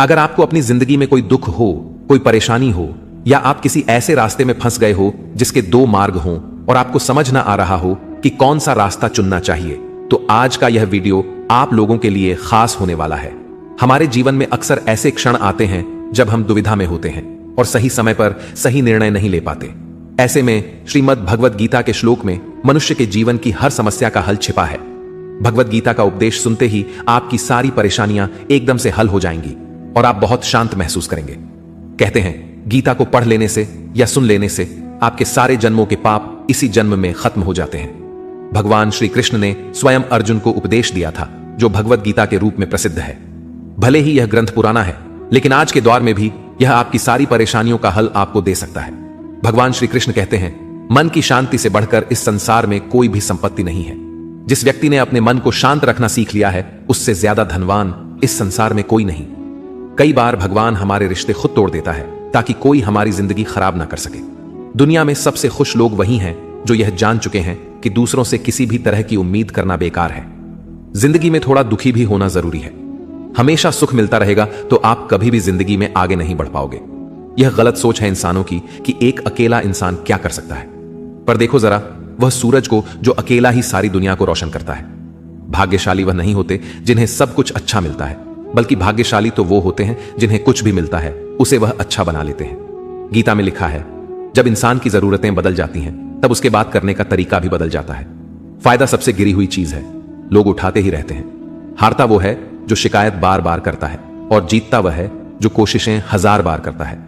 अगर आपको अपनी जिंदगी में कोई दुख हो, कोई परेशानी हो, या आप किसी ऐसे रास्ते में फंस गए हो जिसके दो मार्ग हों और आपको समझ ना आ रहा हो कि कौन सा रास्ता चुनना चाहिए, तो आज का यह वीडियो आप लोगों के लिए खास होने वाला है। हमारे जीवन में अक्सर ऐसे क्षण आते हैं जब हम दुविधा में होते हैं और सही समय पर सही निर्णय नहीं ले पाते। ऐसे में श्रीमद् भगवद गीता के श्लोक में मनुष्य के जीवन की हर समस्या का हल छिपा है। भगवद गीता का उपदेश सुनते ही आपकी सारी परेशानियां एकदम से हल हो जाएंगी और आप बहुत शांत महसूस करेंगे। कहते हैं गीता को पढ़ लेने से या सुन लेने से आपके सारे जन्मों के पाप इसी जन्म में खत्म हो जाते हैं। भगवान श्री कृष्ण ने स्वयं अर्जुन को उपदेश दिया था, जो भगवद गीता के रूप में प्रसिद्ध है। भले ही यह ग्रंथ पुराना है, लेकिन आज के दौर में भी यह आपकी सारी परेशानियों का हल आपको दे सकता है। भगवान श्री कृष्ण कहते हैं, मन की शांति से बढ़कर इस संसार में कोई भी संपत्ति नहीं है। जिस व्यक्ति ने अपने मन को शांत रखना सीख लिया है, उससे ज्यादा धनवान इस संसार में कोई नहीं। कई बार भगवान हमारे रिश्ते खुद तोड़ देता है ताकि कोई हमारी जिंदगी खराब ना कर सके। दुनिया में सबसे खुश लोग वही हैं जो यह जान चुके हैं कि दूसरों से किसी भी तरह की उम्मीद करना बेकार है। जिंदगी में थोड़ा दुखी भी होना जरूरी है। हमेशा सुख मिलता रहेगा तो आप कभी भी जिंदगी में आगे नहीं बढ़ पाओगे। यह गलत सोच है इंसानों की कि एक अकेला इंसान क्या कर सकता है। पर देखो जरा, वह सूरज को जो अकेला ही सारी दुनिया को रोशन करता है। भाग्यशाली वह नहीं होते जिन्हें सब कुछ अच्छा मिलता है, बल्कि भाग्यशाली तो वो होते हैं जिन्हें कुछ भी मिलता है उसे वह अच्छा बना लेते हैं। गीता में लिखा है, जब इंसान की जरूरतें बदल जाती हैं तब उसके बात करने का तरीका भी बदल जाता है। फायदा सबसे गिरी हुई चीज है, लोग उठाते ही रहते हैं। हारता वो है जो शिकायत बार बार करता है, और जीतता वह है जो कोशिशें 1000 बार करता है।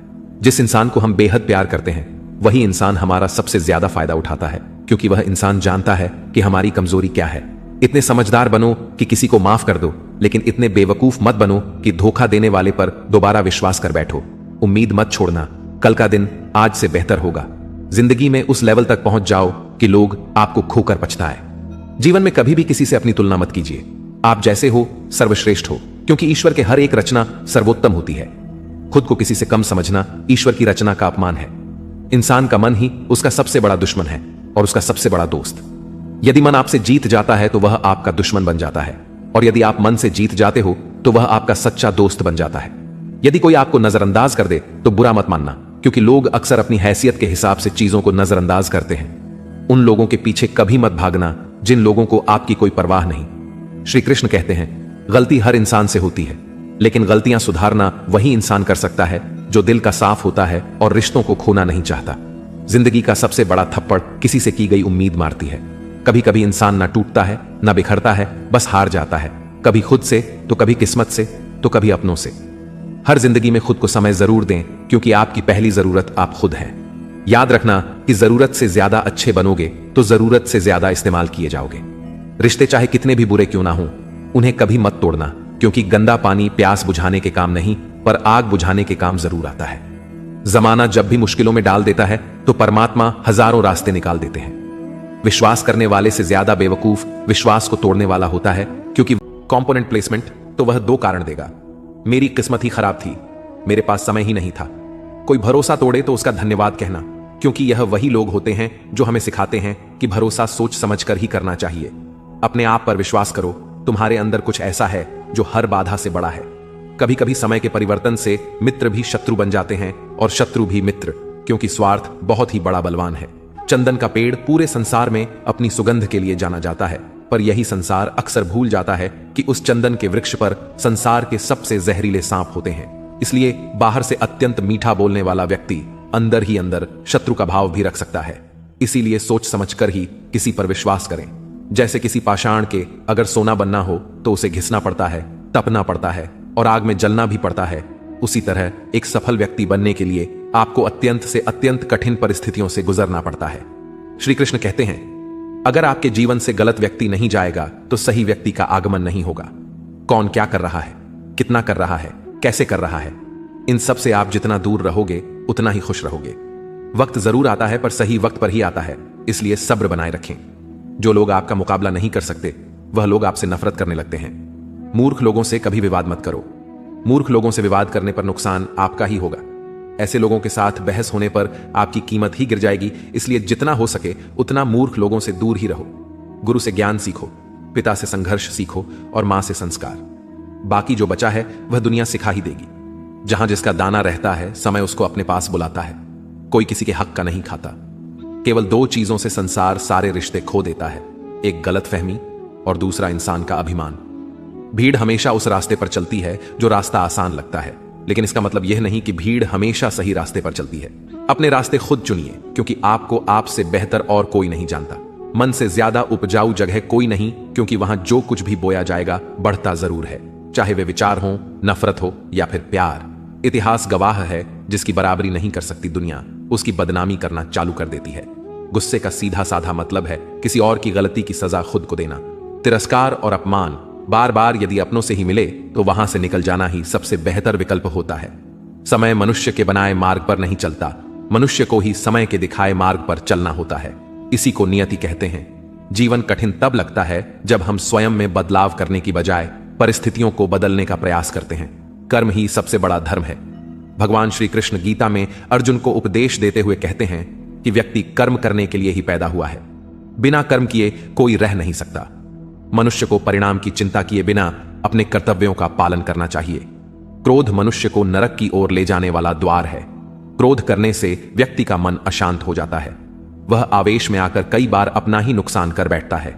जिस इंसान को हम बेहद प्यार करते हैं वही इंसान हमारा सबसे ज्यादा फायदा उठाता है, क्योंकि वह इंसान जानता है कि हमारी कमजोरी क्या है। इतने समझदार बनो कि किसी को माफ कर दो, लेकिन इतने बेवकूफ मत बनो कि धोखा देने वाले पर दोबारा विश्वास कर बैठो। उम्मीद मत छोड़ना, कल का दिन आज से बेहतर होगा। जिंदगी में उस लेवल तक पहुंच जाओ कि लोग आपको खोकर पछताए। जीवन में कभी भी किसी से अपनी तुलना मत कीजिए। आप जैसे हो सर्वश्रेष्ठ हो, क्योंकि ईश्वर के हर एक रचना सर्वोत्तम होती है। खुद को किसी से कम समझना ईश्वर की रचना का अपमान है। इंसान का मन ही उसका सबसे बड़ा दुश्मन है और उसका सबसे बड़ा दोस्त। यदि मन आपसे जीत जाता है तो वह आपका दुश्मन बन जाता है, और यदि आप मन से जीत जाते हो तो वह आपका सच्चा दोस्त बन जाता है। यदि कोई आपको नजरअंदाज कर दे तो बुरा मत मानना, क्योंकि लोग अक्सर अपनी हैसियत के हिसाब से चीजों को नजरअंदाज करते हैं। उन लोगों के पीछे कभी मत भागना जिन लोगों को आपकी कोई परवाह नहीं। श्री कृष्ण कहते हैं, गलती हर इंसान से होती है, लेकिन गलतियां सुधारना वही इंसान कर सकता है जो दिल का साफ होता है और रिश्तों को खोना नहीं चाहता। जिंदगी का सबसे बड़ा थप्पड़ किसी से की गई उम्मीद मारती है। कभी कभी इंसान ना टूटता है ना बिखरता है, बस हार जाता है। कभी खुद से तो कभी किस्मत से तो कभी अपनों से। हर जिंदगी में खुद को समय जरूर दें, क्योंकि आपकी पहली जरूरत आप खुद हैं। याद रखना कि जरूरत से ज्यादा अच्छे बनोगे तो जरूरत से ज्यादा इस्तेमाल किए जाओगे। रिश्ते चाहे कितने भी बुरे क्यों ना हो, उन्हें कभी मत तोड़ना, क्योंकि गंदा पानी प्यास बुझाने के काम नहीं पर आग बुझाने के काम जरूर आता है। जमाना जब भी मुश्किलों में डाल देता है तो परमात्मा हजारों रास्ते निकाल देते हैं। विश्वास करने वाले से ज्यादा बेवकूफ विश्वास को तोड़ने वाला होता है, क्योंकि कंपोनेंट प्लेसमेंट तो वह 2 कारण देगा। मेरी किस्मत ही खराब थी, मेरे पास समय ही नहीं था। कोई भरोसा तोड़े तो उसका धन्यवाद कहना, क्योंकि यह वही लोग होते हैं जो हमें सिखाते हैं कि भरोसा सोच समझकर ही करना चाहिए। अपने आप पर विश्वास करो, तुम्हारे अंदर कुछ ऐसा है जो हर बाधा से बड़ा है। कभी कभी समय के परिवर्तन से मित्र भी शत्रु बन जाते हैं और शत्रु भी मित्र, क्योंकि स्वार्थ बहुत ही बड़ा बलवान है। चंदन का पेड़ पूरे संसार में अपनी सुगंध के लिए जाना जाता है, पर यही संसार अक्सर भूल जाता है कि उस चंदन के वृक्ष पर संसार के सबसे जहरीले सांप होते हैं। इसलिए बाहर से अत्यंत मीठा बोलने वाला व्यक्ति अंदर ही अंदर शत्रु का भाव भी रख सकता है। इसीलिए सोच समझकर ही किसी पर विश्वास करें। जैसे किसी पाषाण के अगर सोना बनना हो तो उसे घिसना पड़ता है, तपना पड़ता है और आग में जलना भी पड़ता है। उसी तरह एक सफल व्यक्ति बनने के लिए आपको अत्यंत से अत्यंत कठिन परिस्थितियों से गुजरना पड़ता है। श्री कृष्ण कहते हैं, अगर आपके जीवन से गलत व्यक्ति नहीं जाएगा तो सही व्यक्ति का आगमन नहीं होगा। कौन क्या कर रहा है, कितना कर रहा है, कैसे कर रहा है, इन सब से आप जितना दूर रहोगे उतना ही खुश रहोगे। वक्त जरूर आता है पर सही वक्त पर ही आता है, इसलिए सब्र बनाए रखें। जो लोग आपका मुकाबला नहीं कर सकते वह लोग आपसे नफरत करने लगते हैं। मूर्ख लोगों से कभी विवाद मत करो। मूर्ख लोगों से विवाद करने पर नुकसान आपका ही होगा। ऐसे लोगों के साथ बहस होने पर आपकी कीमत ही गिर जाएगी, इसलिए जितना हो सके उतना मूर्ख लोगों से दूर ही रहो। गुरु से ज्ञान सीखो, पिता से संघर्ष सीखो और मां से संस्कार। बाकी जो बचा है वह दुनिया सिखा ही देगी। जहां जिसका दाना रहता है, समय उसको अपने पास बुलाता है। कोई किसी के हक का नहीं खाता। केवल दो चीजों से संसार सारे रिश्ते खो देता है, एक गलतफहमी और दूसरा इंसान का अभिमान। भीड़ हमेशा उस रास्ते पर चलती है जो रास्ता आसान लगता है, लेकिन इसका मतलब यह नहीं कि भीड़ हमेशा सही रास्ते पर चलती है। अपने रास्ते खुद चुनिए, क्योंकि आपको आपसे बेहतर और कोई नहीं जानता। मन से ज्यादा उपजाऊ जगह कोई नहीं, क्योंकि वहां जो कुछ भी बोया जाएगा बढ़ता जरूर है, चाहे वे विचार हो, नफरत हो या फिर प्यार। इतिहास गवाह है, जिसकी बराबरी नहीं कर सकती दुनिया, उसकी बदनामी करना चालू कर देती है। गुस्से का सीधा साधा मतलब है किसी और की गलती की सजा खुद को देना। तिरस्कार और अपमान बार बार यदि अपनों से ही मिले तो वहां से निकल जाना ही सबसे बेहतर विकल्प होता है। समय मनुष्य के बनाए मार्ग पर नहीं चलता, मनुष्य को ही समय के दिखाए मार्ग पर चलना होता है। इसी को नियति कहते हैं। जीवन कठिन तब लगता है जब हम स्वयं में बदलाव करने की बजाय परिस्थितियों को बदलने का प्रयास करते हैं। कर्म ही सबसे बड़ा धर्म है। भगवान श्री कृष्ण गीता में अर्जुन को उपदेश देते हुए कहते हैं कि व्यक्ति कर्म करने के लिए ही पैदा हुआ है, बिना कर्म किए कोई रह नहीं सकता। मनुष्य को परिणाम की चिंता किए बिना अपने कर्तव्यों का पालन करना चाहिए। क्रोध मनुष्य को नरक की ओर ले जाने वाला द्वार है। क्रोध करने से व्यक्ति का मन अशांत हो जाता है, वह आवेश में आकर कई बार अपना ही नुकसान कर बैठता है।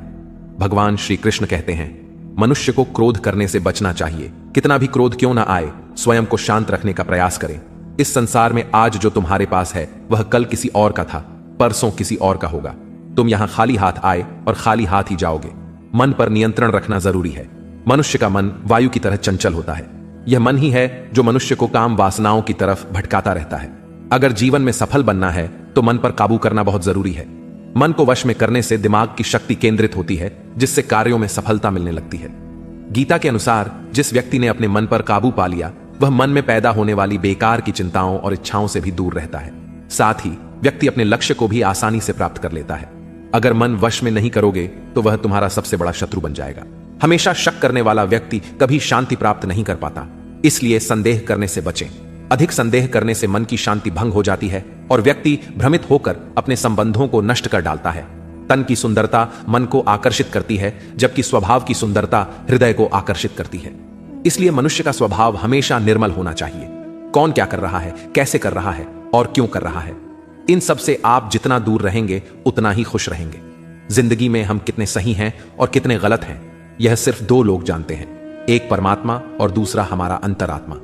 भगवान श्री कृष्ण कहते हैं मनुष्य को क्रोध करने से बचना चाहिए। कितना भी क्रोध क्यों ना आए, स्वयं को शांत रखने का प्रयास करें। इस संसार में आज जो तुम्हारे पास है वह कल किसी और का था, परसों किसी और का होगा। तुम यहां खाली हाथ आए और खाली हाथ ही जाओगे। मन पर नियंत्रण रखना जरूरी है। मनुष्य का मन वायु की तरह चंचल होता है। यह मन ही है जो मनुष्य को काम वासनाओं की तरफ भटकाता रहता है। अगर जीवन में सफल बनना है तो मन पर काबू करना बहुत जरूरी है। मन को वश में करने से दिमाग की शक्ति केंद्रित होती है, जिससे कार्यों में सफलता मिलने लगती है। गीता के अनुसार जिस व्यक्ति ने अपने मन पर काबू पा लिया, वह मन में पैदा होने वाली बेकार की चिंताओं और इच्छाओं से भी दूर रहता है। साथ ही व्यक्ति अपने लक्ष्य को भी आसानी से प्राप्त कर लेता है। अगर मन वश में नहीं करोगे तो वह तुम्हारा सबसे बड़ा शत्रु बन जाएगा। हमेशा शक करने वाला व्यक्ति कभी शांति प्राप्त नहीं कर पाता, इसलिए संदेह करने से बचें। अधिक संदेह करने से मन की शांति भंग हो जाती है और व्यक्ति भ्रमित होकर अपने संबंधों को नष्ट कर डालता है। तन की सुंदरता मन को आकर्षित करती है, जबकि स्वभाव की सुंदरता हृदय को आकर्षित करती है। इसलिए मनुष्य का स्वभाव हमेशा निर्मल होना चाहिए। कौन क्या कर रहा है, कैसे कर रहा है और क्यों कर रहा है, इन सब से आप जितना दूर रहेंगे उतना ही खुश रहेंगे। जिंदगी में हम कितने सही हैं और कितने गलत हैं, यह सिर्फ दो लोग जानते हैं, एक परमात्मा और दूसरा हमारा अंतरात्मा।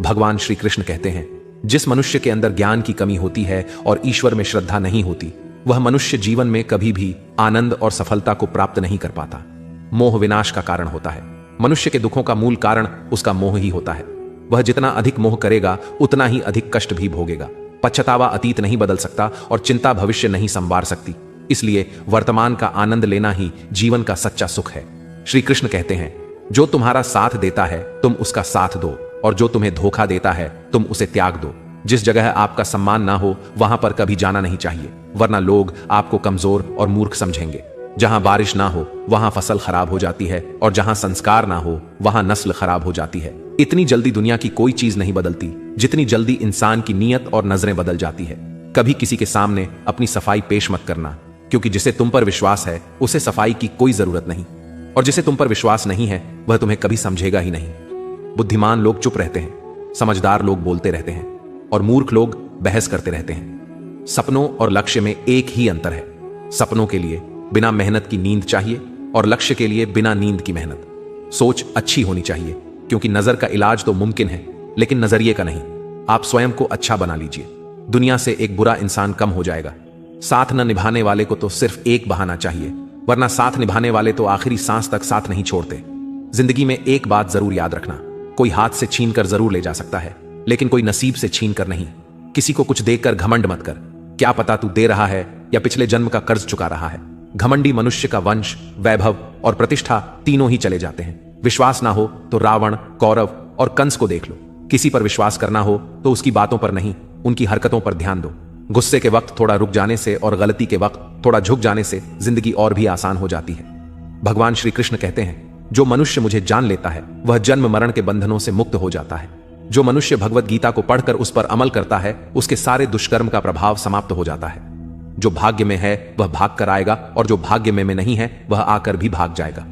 भगवान श्री कृष्ण कहते हैं जिस मनुष्य के अंदर ज्ञान की कमी होती है और ईश्वर में श्रद्धा नहीं होती, वह मनुष्य जीवन में कभी भी आनंद और सफलता को प्राप्त नहीं कर पाता। मोह विनाश का कारण होता है। मनुष्य के दुखों का मूल कारण उसका मोह ही होता है। वह जितना अधिक मोह करेगा उतना ही अधिक कष्ट भी भोगेगा। पछतावा अतीत नहीं बदल सकता और चिंता भविष्य नहीं संवार सकती। इसलिए वर्तमान का आनंद लेना ही जीवन का सच्चा सुख है। श्री कृष्ण कहते हैं जो तुम्हारा साथ देता है तुम उसका साथ दो, और जो तुम्हें धोखा देता है तुम उसे त्याग दो। जिस जगह आपका सम्मान ना हो वहां पर कभी जाना नहीं चाहिए, वरना लोग आपको कमजोर और मूर्ख समझेंगे। जहां बारिश ना हो वहां फसल खराब हो जाती है, और जहां संस्कार ना हो वहां नस्ल खराब हो जाती है। इतनी जल्दी दुनिया की कोई चीज नहीं बदलती जितनी जल्दी इंसान की नीयत और नजरें बदल जाती है। कभी किसी के सामने अपनी सफाई पेश मत करना, क्योंकि जिसे तुम पर विश्वास है उसे सफाई की कोई जरूरत नहीं, और जिसे तुम पर विश्वास नहीं है वह तुम्हें कभी समझेगा ही नहीं। बुद्धिमान लोग चुप रहते हैं, समझदार लोग बोलते रहते हैं, और मूर्ख लोग बहस करते रहते हैं। सपनों और लक्ष्य में एक ही अंतर है। सपनों के लिए बिना मेहनत की नींद चाहिए और लक्ष्य के लिए बिना नींद की मेहनत। सोच अच्छी होनी चाहिए, क्योंकि नजर का इलाज तो मुमकिन है, लेकिन नजरिए का नहीं। आप स्वयं को अच्छा बना लीजिए, दुनिया से एक बुरा इंसान कम हो जाएगा। साथ न निभाने वाले को तो सिर्फ एक बहाना चाहिए, वरना साथ निभाने वाले तो आखिरी सांस तक साथ नहीं छोड़ते। जिंदगी में एक बात जरूर याद रखना, कोई हाथ से छीन कर जरूर ले जा सकता है, लेकिन कोई नसीब से छीन कर नहीं। किसी को कुछ देकर घमंड मत कर, क्या पता तू दे रहा है या पिछले जन्म का कर्ज चुका रहा है। घमंडी मनुष्य का वंश, वैभव और प्रतिष्ठा तीनों ही चले जाते हैं। विश्वास ना हो तो रावण, कौरव और कंस को देख लो। किसी पर विश्वास करना हो तो उसकी बातों पर नहीं, उनकी हरकतों पर ध्यान दो। गुस्से के वक्त थोड़ा रुक जाने से और गलती के वक्त थोड़ा झुक जाने से जिंदगी और भी आसान हो जाती है। भगवान श्री कृष्ण कहते हैं जो मनुष्य मुझे जान लेता है वह जन्म मरण के बंधनों से मुक्त हो जाता है। जो मनुष्य भगवत गीता को पढ़कर उस पर अमल करता है उसके सारे दुष्कर्म का प्रभाव समाप्त हो जाता है। जो भाग्य में है वह भाग कर आएगा, और जो भाग्य में नहीं है वह आकर भी भाग जाएगा।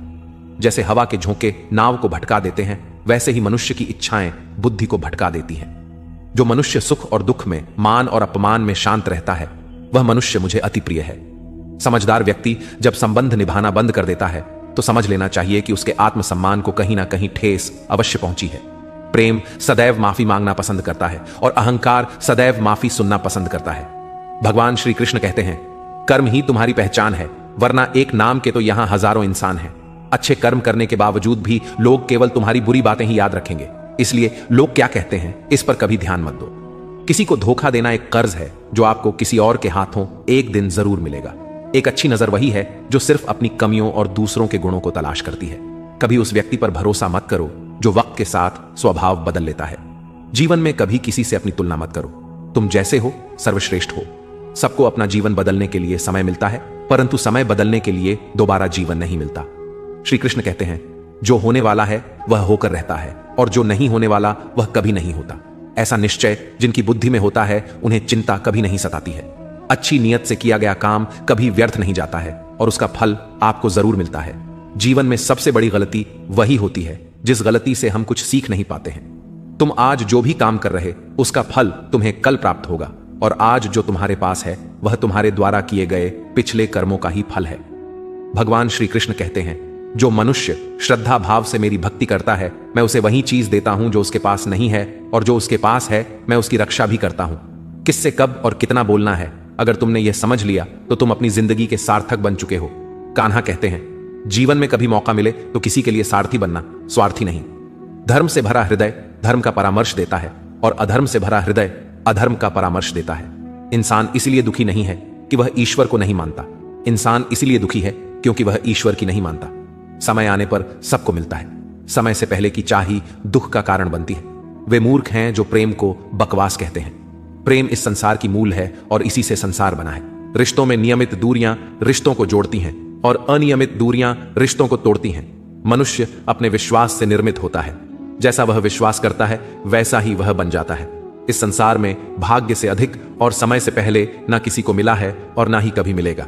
जैसे हवा के झोंके नाव को भटका देते हैं, वैसे ही मनुष्य की इच्छाएं बुद्धि को भटका देती हैं। जो मनुष्य सुख और दुख में, मान और अपमान में शांत रहता है, वह मनुष्य मुझे अति प्रिय है। समझदार व्यक्ति जब संबंध निभाना बंद कर देता है तो समझ लेना चाहिए कि उसके आत्मसम्मान को कहीं ना कहीं ठेस अवश्य पहुंची है। प्रेम सदैव माफी मांगना पसंद करता है और अहंकार सदैव माफी सुनना पसंद करता है। भगवान श्री कृष्ण कहते हैं, कर्म ही तुम्हारी पहचान है, वरना एक नाम के तो यहां हजारों इंसान हैं। अच्छे कर्म करने के बावजूद भी लोग केवल तुम्हारी बुरी बातें ही याद रखेंगे, इसलिए लोग क्या कहते हैं इस पर कभी ध्यान मत दो। किसी को धोखा देना एक कर्ज है जो आपको किसी और के हाथों एक दिन जरूर मिलेगा। एक अच्छी नजर वही है जो सिर्फ अपनी कमियों और दूसरों के गुणों को तलाश करती है। कभी उस व्यक्ति पर भरोसा मत करो जो वक्त के साथ स्वभाव बदल लेता है। जीवन में कभी किसी से अपनी तुलना मत करो। तुम जैसे हो सर्वश्रेष्ठ हो। सबको अपना जीवन बदलने के लिए समय मिलता है, परंतु समय बदलने के लिए दोबारा जीवन नहीं मिलता। श्री कृष्ण कहते हैं, जो होने वाला है वह होकर रहता है और जो नहीं होने वाला वह कभी नहीं होता। ऐसा निश्चय जिनकी बुद्धि में होता है उन्हें चिंता कभी नहीं सताती है। अच्छी नीयत से किया गया काम कभी व्यर्थ नहीं जाता है और उसका फल आपको जरूर मिलता है। जीवन में सबसे बड़ी गलती वही होती है जिस गलती से हम कुछ सीख नहीं पाते हैं। तुम आज जो भी काम कर रहे उसका फल तुम्हें कल प्राप्त होगा और आज जो तुम्हारे पास है वह तुम्हारे द्वारा किए गए पिछले कर्मों का ही फल है। भगवान श्री कृष्ण कहते हैं, जो मनुष्य श्रद्धा भाव से मेरी भक्ति करता है मैं उसे वही चीज देता हूं जो उसके पास नहीं है, और जो उसके पास है मैं उसकी रक्षा भी करता हूं। किससे कब और कितना बोलना है, अगर तुमने यह समझ लिया तो तुम अपनी जिंदगी के सार्थक बन चुके हो। कान्हा कहते हैं, जीवन में कभी मौका मिले तो किसी के लिए सारथी बनना, स्वार्थी नहीं। धर्म से भरा हृदय धर्म का परामर्श देता है और अधर्म से भरा हृदय अधर्म का परामर्श देता है। इंसान इसलिए दुखी नहीं है कि वह ईश्वर को नहीं मानता, इंसान इसलिए दुखी है क्योंकि वह ईश्वर की नहीं मानता। समय आने पर सबको मिलता है, समय से पहले की चाह ही दुख का कारण बनती है। वे मूर्ख हैं जो प्रेम को बकवास कहते हैं। प्रेम इस संसार की मूल है और इसी से संसार बना है। रिश्तों में नियमित दूरियां रिश्तों को जोड़ती हैं और अनियमित दूरियां रिश्तों को तोड़ती हैं। मनुष्य अपने विश्वास से निर्मित होता है। जैसा वह विश्वास करता है वैसा ही वह बन जाता है। इस संसार में भाग्य से अधिक और समय से पहले ना किसी को मिला है और ना ही कभी मिलेगा।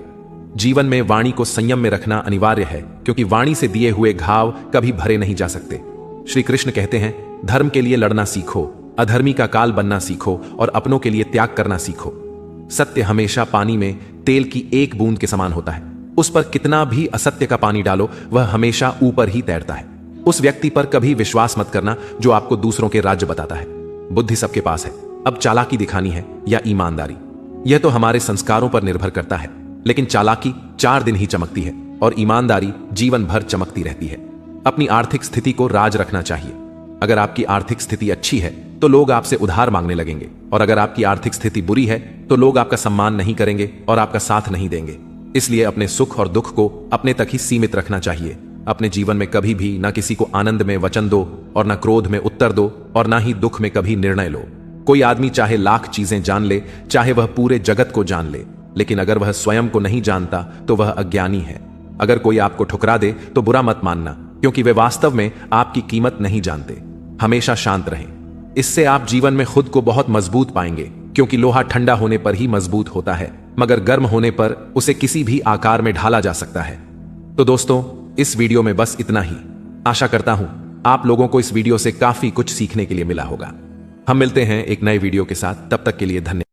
जीवन में वाणी को संयम में रखना अनिवार्य है, क्योंकि वाणी से दिए हुए घाव कभी भरे नहीं जा सकते। श्री कृष्ण कहते हैं, धर्म के लिए लड़ना सीखो, अधर्मी का काल बनना सीखो और अपनों के लिए त्याग करना सीखो। सत्य हमेशा पानी में तेल की एक बूंद के समान होता है। उस पर कितना भी असत्य का पानी डालो वह हमेशा ऊपर ही तैरता है। उस व्यक्ति पर कभी विश्वास मत करना जो आपको दूसरों के राज्य बताता है। बुद्धि सबके पास है, अब चालाकी दिखानी है या ईमानदारी, यह तो हमारे संस्कारों पर निर्भर करता है। लेकिन चालाकी 4 दिन ही चमकती है और ईमानदारी जीवन भर चमकती रहती है। अपनी आर्थिक स्थिति को राज रखना चाहिए। अगर आपकी आर्थिक स्थिति अच्छी है तो लोग आपसे उधार मांगने लगेंगे, और अगर आपकी आर्थिक स्थिति बुरी है तो लोग आपका सम्मान नहीं करेंगे और आपका साथ नहीं देंगे। इसलिए अपने सुख और दुख को अपने तक ही सीमित रखना चाहिए। अपने जीवन में कभी भी ना किसी को आनंद में वचन दो और ना क्रोध में उत्तर दो और ना ही दुख में कभी निर्णय लो। कोई आदमी चाहे लाख चीजें जान ले, चाहे वह पूरे जगत को जान ले, लेकिन अगर वह स्वयं को नहीं जानता तो वह अज्ञानी है। अगर कोई आपको ठुकरा दे तो बुरा मत मानना, क्योंकि वे वास्तव में आपकी कीमत नहीं जानते। हमेशा शांत रहें, इससे आप जीवन में खुद को बहुत मजबूत पाएंगे, क्योंकि लोहा ठंडा होने पर ही मजबूत होता है, मगर गर्म होने पर उसे किसी भी आकार में ढाला जा सकता है। तो दोस्तों, इस वीडियो में बस इतना ही। आशा करता हूं आप लोगों को इस वीडियो से काफी कुछ सीखने के लिए मिला होगा। हम मिलते हैं एक नए वीडियो के साथ, तब तक के लिए धन्यवाद।